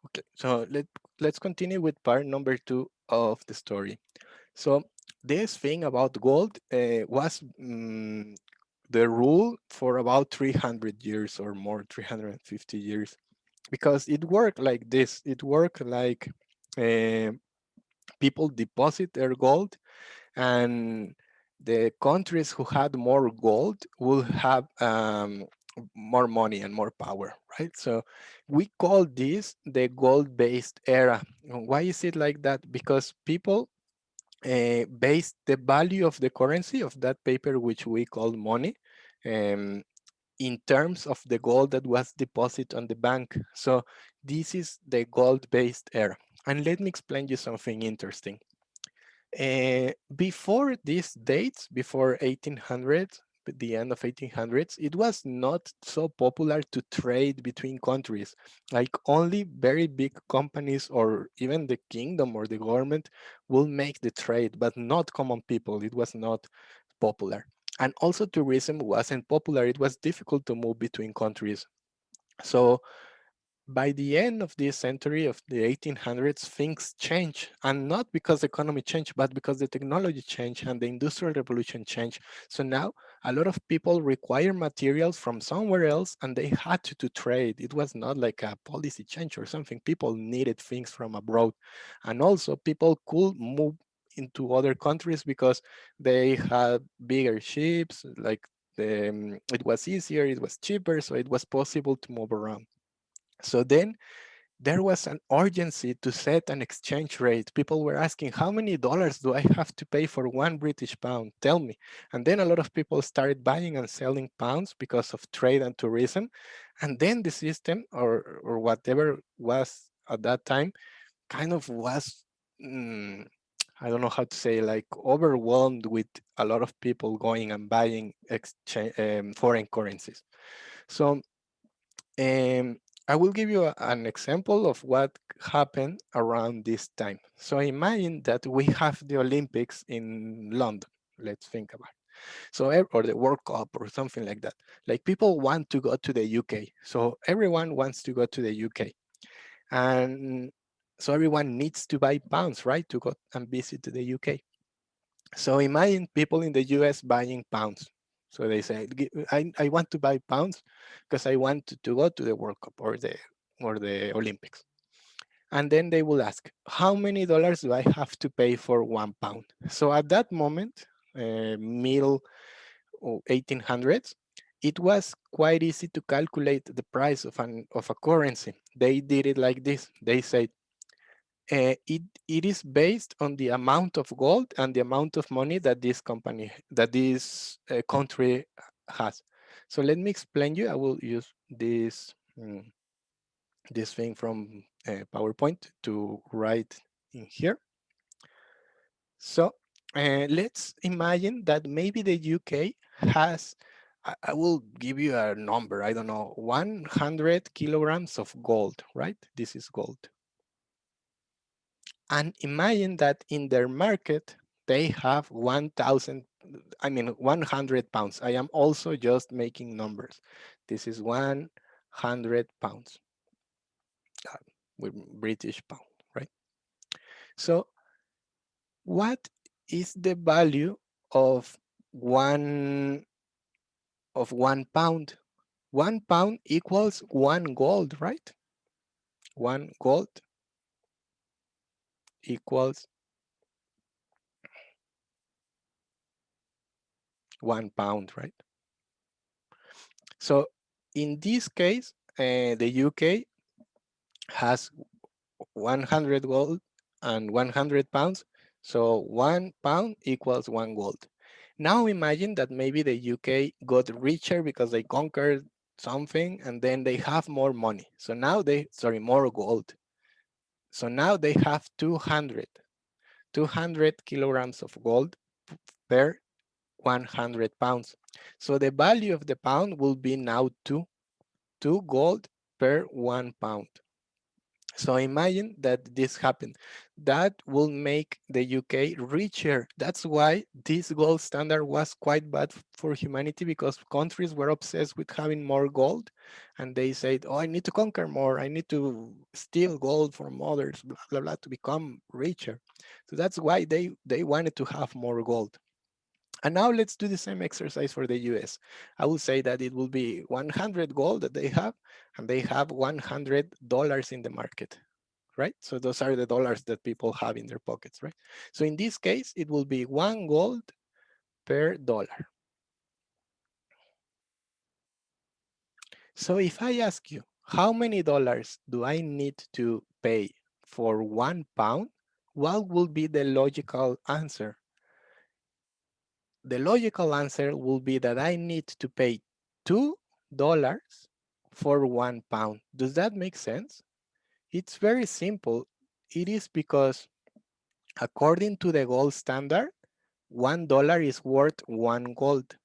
Okay, so let's continue with part number 2 of the story. So this thing about gold was the rule for about 300 years or more, 350 years, because it worked like this. It worked like uh, people deposit their gold, and the countries who had more gold will have more money and more power, right? So we call this the gold-based era. Why is it like that? Because people base the value of the currency of that paper, which we call money, um, in terms of the gold that was deposited on the bank. So this is the gold-based era. And let me explain you something interesting. Before these dates, before 1800s, the end of 1800s, it was not so popular to trade between countries. Like only very big companies or even the kingdom or the government will make the trade, but not common people. It was not popular. And also tourism wasn't popular. It was difficult to move between countries. So by the end of this century of the 1800s, things change, and not because the economy changed, but because the technology changed and the industrial revolution changed. So now a lot of people require materials from somewhere else, and they had to trade. It was not like a policy change or something. People needed things from abroad, and also people could move into other countries because they had bigger ships, like it was easier, it was cheaper, so it was possible to move around. So then there was an urgency to set an exchange rate. People were asking, how many dollars do I have to pay for 1 British pound? Tell me. And then a lot of people started buying and selling pounds because of trade and tourism. And then the system or whatever was at that time kind of was, mm, I don't know how to say, like overwhelmed with a lot of people going and buying foreign currencies. So um, I will give you an example of what happened around this time. So imagine that we have the Olympics in London. Let's think about it. So, or the World Cup or something like that. Like people want to go to the UK. So everyone wants to go to the UK. And so everyone needs to buy pounds, right? To go and visit the UK. So imagine people in the US buying pounds. So they say, I want to buy pounds because I want to go to the World Cup or the Olympics. And then they will ask, how many dollars do I have to pay for 1 pound? So at that moment, middle 1800s, it was quite easy to calculate the price of a currency. They did it like this. They said, it is based on the amount of gold and the amount of money that this country has. So let me explain you. I will use this thing from PowerPoint to write in here. So let's imagine that maybe the UK has, I will give you a number, I don't know, 100 kilograms of gold, right? This is gold. And imagine that in their market, they have 100 pounds. I am also just making numbers. This is 100 pounds with British pound, right? So what is the value of one 1 pound? 1 pound equals 1 gold, right? 1 gold equals 1 pound, right? So in this case, the UK has 100 gold and 100 pounds. So 1 pound equals 1 gold. Now imagine that maybe the UK got richer because they conquered something and then they have more money. So now more gold. So now they have 200 kilograms of gold per 100 pounds. So the value of the pound will be now two gold per 1 pound. So imagine that this happened. That will make the UK richer. That's why this gold standard was quite bad for humanity, because countries were obsessed with having more gold, and they said, "Oh, I need to conquer more. I need to steal gold from others, blah blah blah, to become richer." So that's why they wanted to have more gold. And now let's do the same exercise for the US. I will say that it will be 100 gold that they have, and they have $100 in the market, right? So those are the dollars that people have in their pockets, right? So in this case, it will be 1 gold per dollar. So if I ask you, how many dollars do I need to pay for 1 pound? What will be the logical answer? The logical answer will be that I need to pay $2 for 1 pound. Does that make sense? It's very simple. It is because according to the gold standard, $1 is worth 1 gold,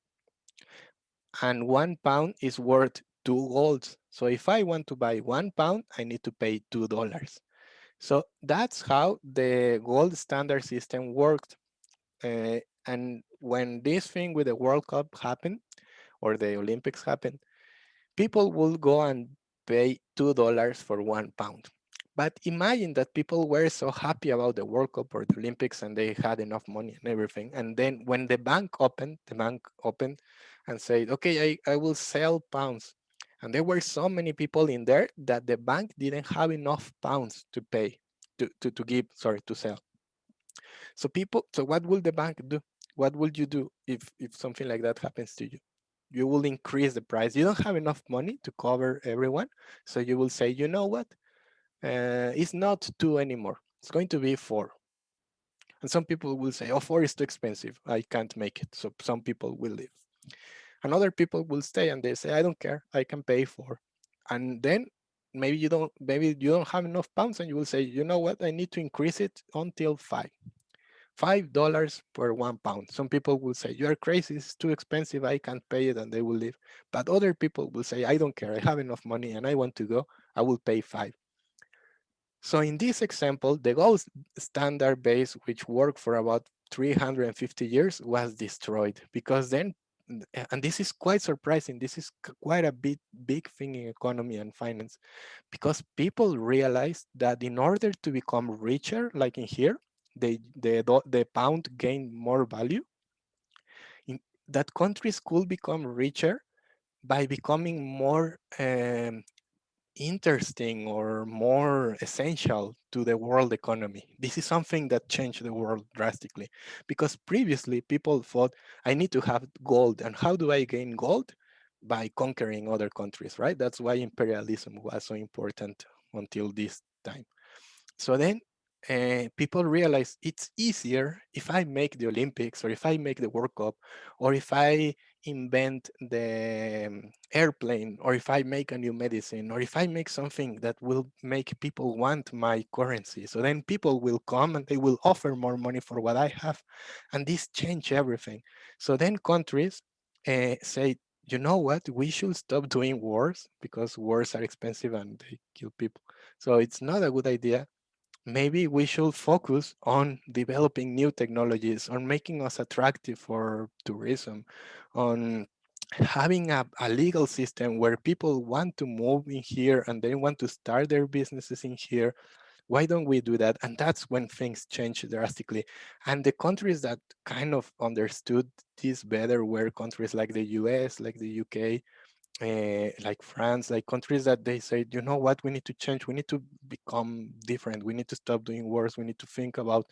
and 1 pound is worth 2 golds. So if I want to buy 1 pound, I need to pay $2. So that's how the gold standard system worked. And when this thing with the World Cup happened, or the Olympics happened, people will go and pay $2 for 1 pound. But imagine that people were so happy about the World Cup or the Olympics, and they had enough money and everything. And then when the bank opened and said, okay, I will sell pounds. And there were so many people in there that the bank didn't have enough pounds to pay, to give, sorry, to sell. So what will the bank do? What will you do if something like that happens to you? You will increase the price. You don't have enough money to cover everyone. So you will say, you know what? It's not 2 anymore. It's going to be 4. And some people will say, oh, 4 is too expensive. I can't make it. So some people will leave. And other people will stay and they say, I don't care. I can pay 4. And then maybe you don't have enough pounds, and you will say, you know what? I need to increase it until 5. $5 per 1 pound. Some people will say, you are crazy, it's too expensive, I can't pay it, and they will leave. But other people will say, I don't care, I have enough money and I want to go, I will pay 5. So in this example, the gold standard base, which worked for about 350 years, was destroyed, because then, and this is quite surprising, this is quite a big thing in economy and finance, because people realized that in order to become richer, like in here, the pound gained more value, in, that countries could become richer by becoming more interesting or more essential to the world economy. This is something that changed the world drastically, because previously people thought, I need to have gold. And how do I gain gold? By conquering other countries, right? That's why imperialism was so important until this time. So then people realize it's easier if I make the Olympics, or if I make the World Cup, or if I invent the airplane, or if I make a new medicine, or if I make something that will make people want my currency. So then people will come and they will offer more money for what I have. And this change everything. So then countries say, you know what, we should stop doing wars, because wars are expensive and they kill people. So it's not a good idea. Maybe we should focus on developing new technologies, on making us attractive for tourism, on having a legal system where people want to move in here and they want to start their businesses in here. Why don't we do that? And that's when things change drastically. And the countries that kind of understood this better were countries like the US, like the UK, like France, like countries that they say, you know what, we need to change, we need to become different, we need to stop doing wars, we need to think about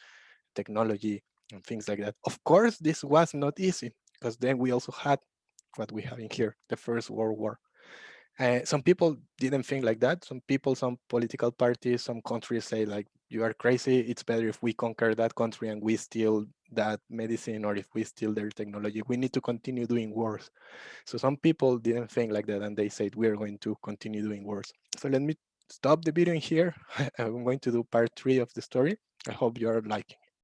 technology and things like that. Of course, this was not easy, because then we also had what we have in here, the First World War. Some people didn't think like that. Some people, some political parties, some countries say like, you are crazy. It's better if we conquer that country and we steal that medicine, or if we steal their technology. We need to continue doing wars. So some people didn't think like that, and they said, we're going to continue doing wars. So let me stop the video here. I'm going to do part 3 of the story. I hope you're liking.